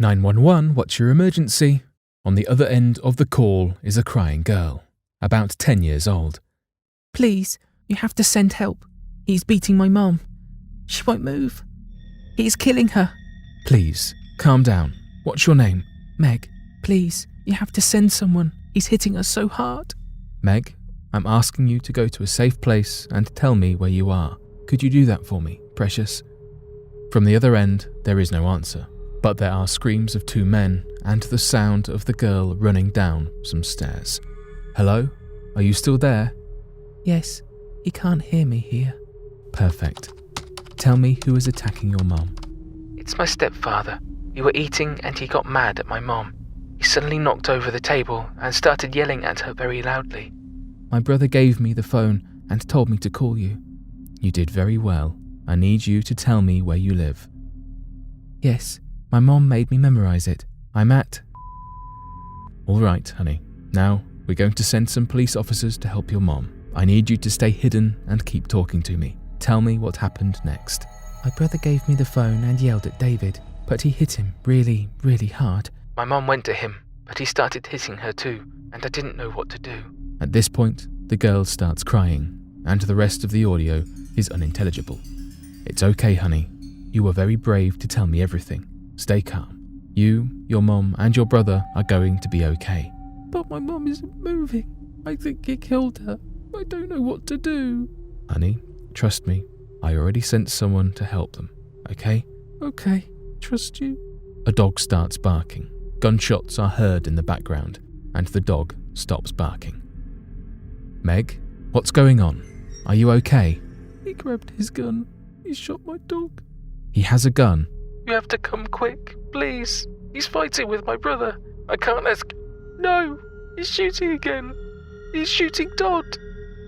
911, what's your emergency? On the other end of the call is a crying girl, about 10 years old. Please, you have to send help. He's beating my mum. She won't move. He's killing her. Please, calm down. What's your name? Meg, please, you have to send someone. He's hitting us so hard. Meg, I'm asking you to go to a safe place and tell me where you are. Could you do that for me, precious? From the other end, there is no answer, but there are screams of two men and the sound of the girl running down some stairs. Hello? Are you still there? Yes, he can't hear me here. Perfect. Tell me who is attacking your mum. It's my stepfather. We were eating and he got mad at my mom. He suddenly knocked over the table and started yelling at her very loudly. My brother gave me the phone and told me to call you. You did very well. I need you to tell me where you live. Yes, my mom made me memorize it. I'm at... All right, honey. Now, we're going to send some police officers to help your mom. I need you to stay hidden and keep talking to me. Tell me what happened next. My brother gave me the phone and yelled at David, but he hit him really, really hard. My mom went to him, but he started hitting her too, and I didn't know what to do. At this point, the girl starts crying, and the rest of the audio is unintelligible. It's okay, honey. You were very brave to tell me everything. Stay calm. You, your mom, and your brother are going to be okay. But my mom isn't moving. I think he killed her. I don't know what to do. Honey, trust me. I already sent someone to help them, okay? Okay, trust you. A dog starts barking. Gunshots are heard in the background, and the dog stops barking. Meg, what's going on? Are you okay? He grabbed his gun. He shot my dog. He has a gun. You have to come quick, please. He's fighting with my brother. I can't ask. No, he's shooting again. He's shooting Todd.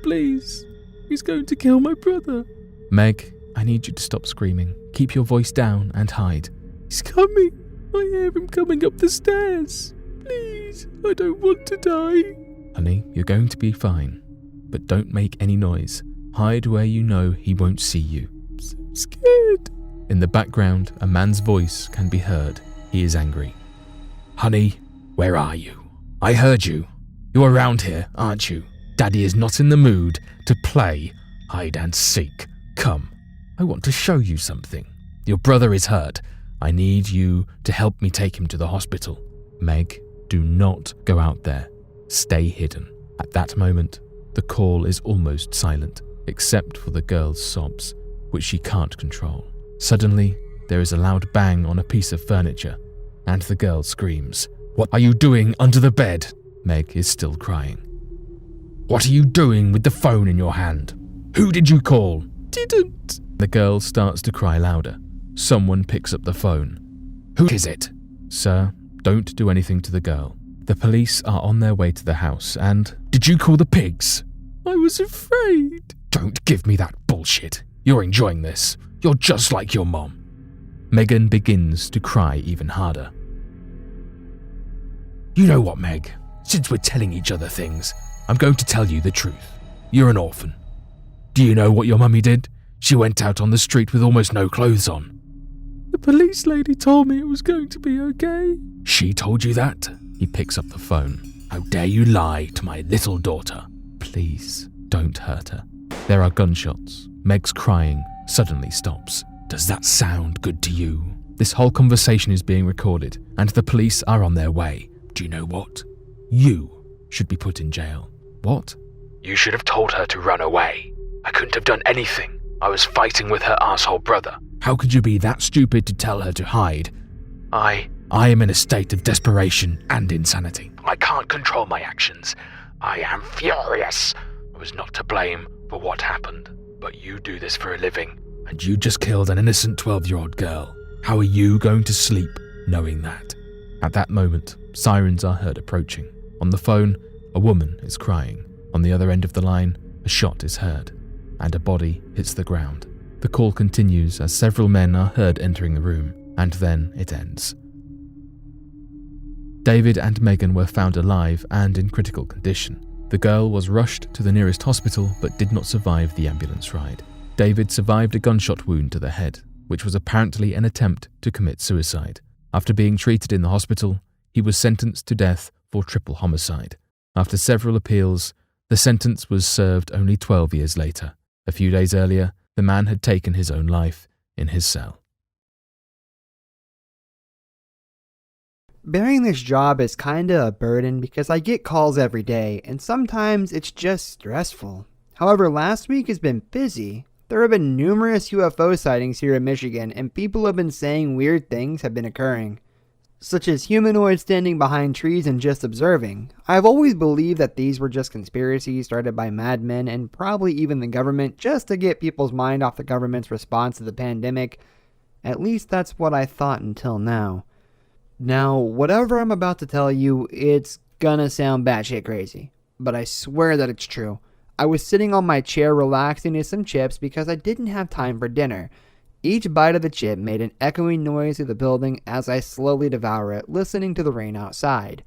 Please, he's going to kill my brother. Meg, I need you to stop screaming. Keep your voice down and hide. He's coming. I hear him coming up the stairs. Please, I don't want to die. Honey, you're going to be fine. But don't make any noise. Hide where you know he won't see you. I'm so scared. In the background, a man's voice can be heard. He is angry. Honey, where are you? I heard you. You're around here, aren't you? Daddy is not in the mood to play hide and seek. Come, I want to show you something. Your brother is hurt. I need you to help me take him to the hospital. Meg, do not go out there. Stay hidden. At that moment, the call is almost silent, except for the girl's sobs, which she can't control. Suddenly, there is a loud bang on a piece of furniture, and the girl screams, "What are you doing under the bed?" Meg is still crying. "What are you doing with the phone in your hand? Who did you call?" Didn't. The girl starts to cry louder. Someone picks up the phone. "Who is it?" "Sir, don't do anything to the girl. The police are on their way to the house and..." "Did you call the pigs?" I was afraid. "Don't give me that bullshit. You're enjoying this. You're just like your mom." Megan begins to cry even harder. "You know what, Meg? Since we're telling each other things, I'm going to tell you the truth. You're an orphan. Do you know what your mummy did? She went out on the street with almost no clothes on." The police lady told me it was going to be okay. "She told you that?" He picks up the phone. "How dare you lie to my little daughter? Please, don't hurt her." There are gunshots. Meg's crying suddenly stops. "Does that sound good to you?" This whole conversation is being recorded, and the police are on their way. "Do you know what? You should be put in jail." "What?" "You should have told her to run away. I couldn't have done anything. I was fighting with her asshole brother. How could you be that stupid to tell her to hide?" I am in a state of desperation and insanity. I can't control my actions. I am furious. I was not to blame for what happened, but you do this for a living, and you just killed an innocent 12-year-old girl. How are you going to sleep knowing that?" At that moment, sirens are heard approaching. On the phone, a woman is crying. On the other end of the line, a shot is heard, and a body hits the ground. The call continues as several men are heard entering the room, and then it ends. David and Megan were found alive and in critical condition. The girl was rushed to the nearest hospital but did not survive the ambulance ride. David survived a gunshot wound to the head, which was apparently an attempt to commit suicide. After being treated in the hospital, he was sentenced to death for triple homicide. After several appeals, the sentence was served only 12 years later. A few days earlier, the man had taken his own life in his cell. Bearing this job is kinda a burden because I get calls every day, and sometimes it's just stressful. However, last week has been busy. There have been numerous UFO sightings here in Michigan, and people have been saying weird things have been occurring, such as humanoids standing behind trees and just observing. I've always believed that these were just conspiracies started by madmen and probably even the government just to get people's mind off the government's response to the pandemic. At least that's what I thought until now. Now, whatever I'm about to tell you, it's gonna sound batshit crazy, but I swear that it's true. I was sitting on my chair relaxing to some chips because I didn't have time for dinner. Each bite of the chip made an echoing noise through the building as I slowly devour it, listening to the rain outside.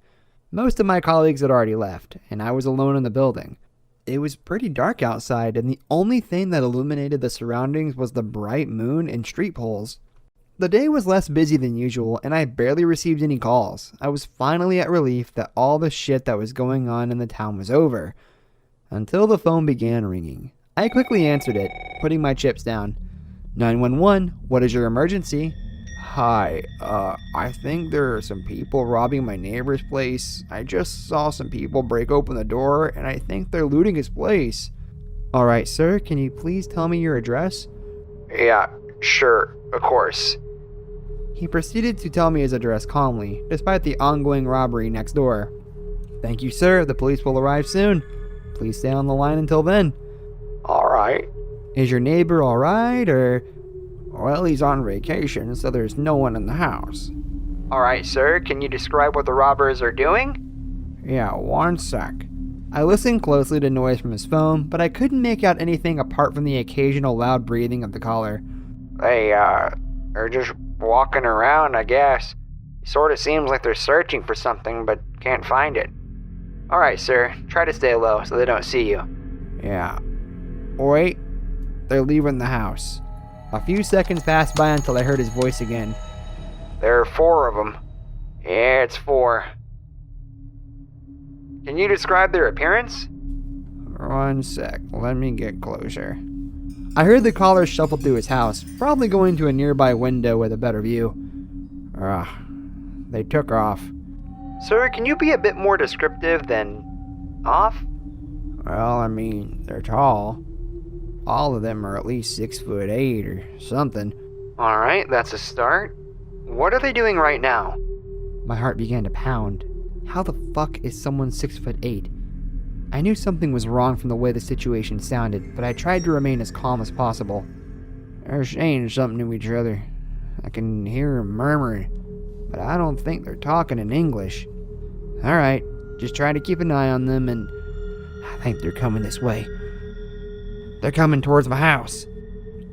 Most of my colleagues had already left, and I was alone in the building. It was pretty dark outside, and the only thing that illuminated the surroundings was the bright moon and street poles. The day was less busy than usual, and I barely received any calls. I was finally at relief that all the shit that was going on in the town was over. Until the phone began ringing. I quickly answered it, putting my chips down. 911, what is your emergency? Hi, I think there are some people robbing my neighbor's place. I just saw some people break open the door, and I think they're looting his place. Alright, sir, can you please tell me your address? Yeah, sure, of course. He proceeded to tell me his address calmly, despite the ongoing robbery next door. Thank you, sir. The police will arrive soon. Please stay on the line until then. Alright. Is your neighbor alright, or... Well, he's on vacation, so there's no one in the house. Alright, sir. Can you describe what the robbers are doing? Yeah, one sec. I listened closely to noise from his phone, but I couldn't make out anything apart from the occasional loud breathing of the caller. They're just walking around, I guess. Sort of seems like they're searching for something, but can't find it. Alright, sir. Try to stay low so they don't see you. Yeah. Wait. They're leaving the house. A few seconds passed by until I heard his voice again. There are 4 of them. Yeah, it's 4. Can you describe their appearance? One sec. Let me get closer. I heard the caller shuffle through his house, probably going to a nearby window with a better view. They took off. Sir, can you be a bit more descriptive than off? Well, I mean, they're tall. All of them are at least 6'8" or something. Alright, that's a start. What are they doing right now? My heart began to pound. How the fuck is someone 6'8"? I knew something was wrong from the way the situation sounded, but I tried to remain as calm as possible. They're saying something to each other. I can hear them murmuring, but I don't think they're talking in English. Alright, just try to keep an eye on them, and I think they're coming this way. They're coming towards my house.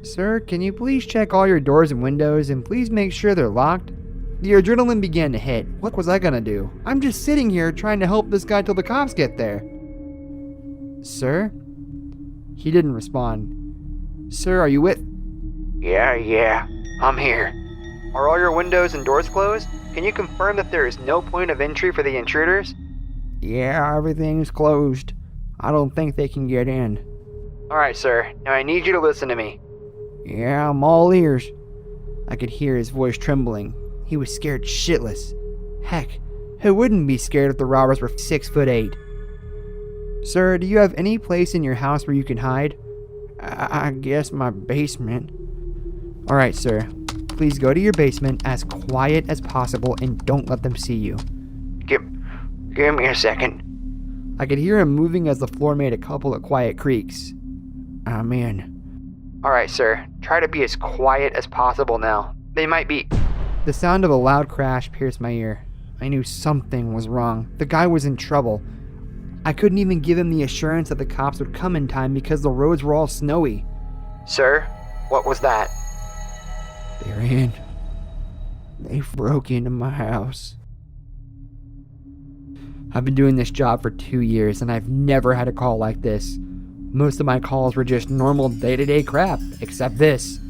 Sir, can you please check all your doors and windows, and please make sure they're locked? The adrenaline began to hit. What was I gonna do? I'm just sitting here trying to help this guy till the cops get there. Sir? He didn't respond. Sir, are you with? Yeah, I'm here. Are all your windows and doors closed? Can you confirm that there is no point of entry for the intruders? Yeah, everything's closed. I don't think they can get in. Alright, sir. Now I need you to listen to me. Yeah, I'm all ears. I could hear his voice trembling. He was scared shitless. Heck, who wouldn't be scared if the robbers were 6'8"? Sir, do you have any place in your house where you can hide? I guess my basement. Alright, sir. Please go to your basement as quiet as possible and don't let them see you. Give me a second. I could hear him moving as the floor made a couple of quiet creaks. I'm in. Alright, sir. Try to be as quiet as possible now. They might be... The sound of a loud crash pierced my ear. I knew something was wrong. The guy was in trouble. I couldn't even give him the assurance that the cops would come in time because the roads were all snowy. Sir, what was that? They're in. They broke into my house. I've been doing this job for 2 years and I've never had a call like this. Most of my calls were just normal day-to-day crap, except this.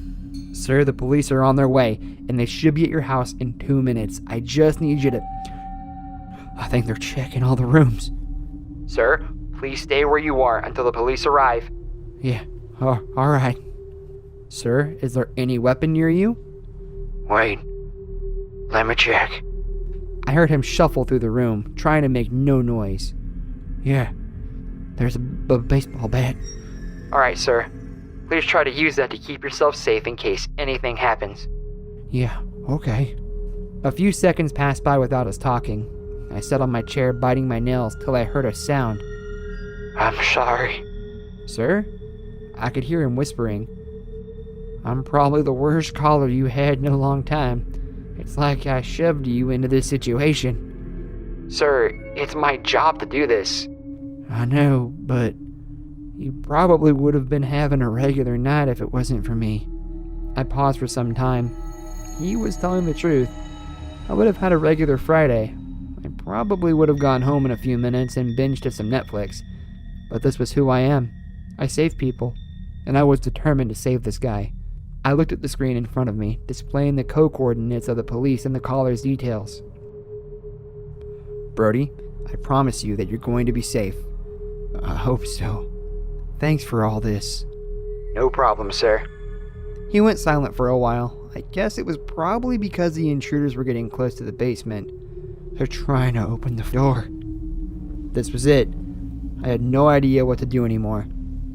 Sir, the police are on their way, and they should be at your house in 2 minutes. I just need you to... I think they're checking all the rooms. Sir, please stay where you are until the police arrive. Yeah, all right. Sir, is there any weapon near you? Wait, let me check. I heard him shuffle through the room, trying to make no noise. Yeah, there's a baseball bat. All right, sir. Please try to use that to keep yourself safe in case anything happens. Yeah, okay. A few seconds passed by without us talking. I sat on my chair biting my nails till I heard a sound. I'm sorry. Sir? I could hear him whispering. I'm probably the worst caller you had in a long time. It's like I shoved you into this situation. Sir, it's my job to do this. I know, but you probably would have been having a regular night if it wasn't for me. I paused for some time. He was telling the truth. I would have had a regular Friday. I probably would have gone home in a few minutes and binged at some Netflix. But this was who I am. I save people, and I was determined to save this guy. I looked at the screen in front of me, displaying the coordinates of the police and the caller's details. Brody, I promise you that you're going to be safe. I hope so. Thanks for all this. No problem, sir. He went silent for a while. I guess it was probably because the intruders were getting close to the basement. They're trying to open the door. This was it. I had no idea what to do anymore.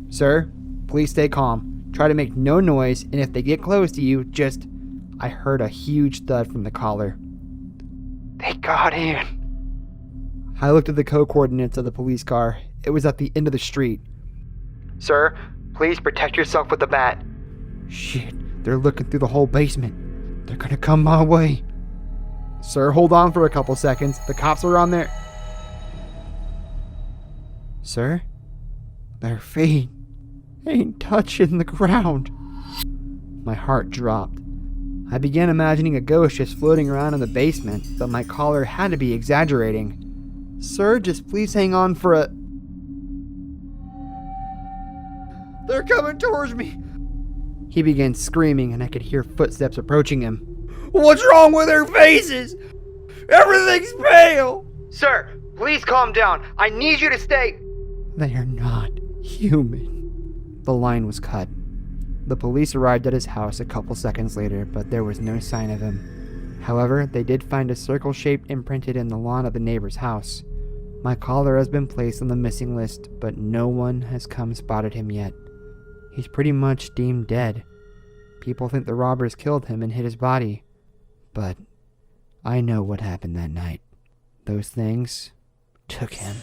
Sir, please stay calm. Try to make no noise, and if they get close to you, just... I heard a huge thud from the caller. They got in. I looked at the coordinates of the police car. It was at the end of the street. Sir, please protect yourself with the bat. Shit, they're looking through the whole basement. They're gonna come my way. Sir, hold on for a couple seconds. The cops are on there. Sir? Their feet ain't touching the ground. My heart dropped. I began imagining a ghost just floating around in the basement, but my caller had to be exaggerating. Sir, just please hang on for a... They're coming towards me. He began screaming, and I could hear footsteps approaching him. What's wrong with their faces? Everything's pale. Sir, please calm down. I need you to stay. They are not human. The line was cut. The police arrived at his house a couple seconds later, but there was no sign of him. However, they did find a circle-shaped imprinted in the lawn of the neighbor's house. My caller has been placed on the missing list, but no one has come spotted him yet. He's pretty much deemed dead. People think the robbers killed him and hid his body. But I know what happened that night. Those things took him.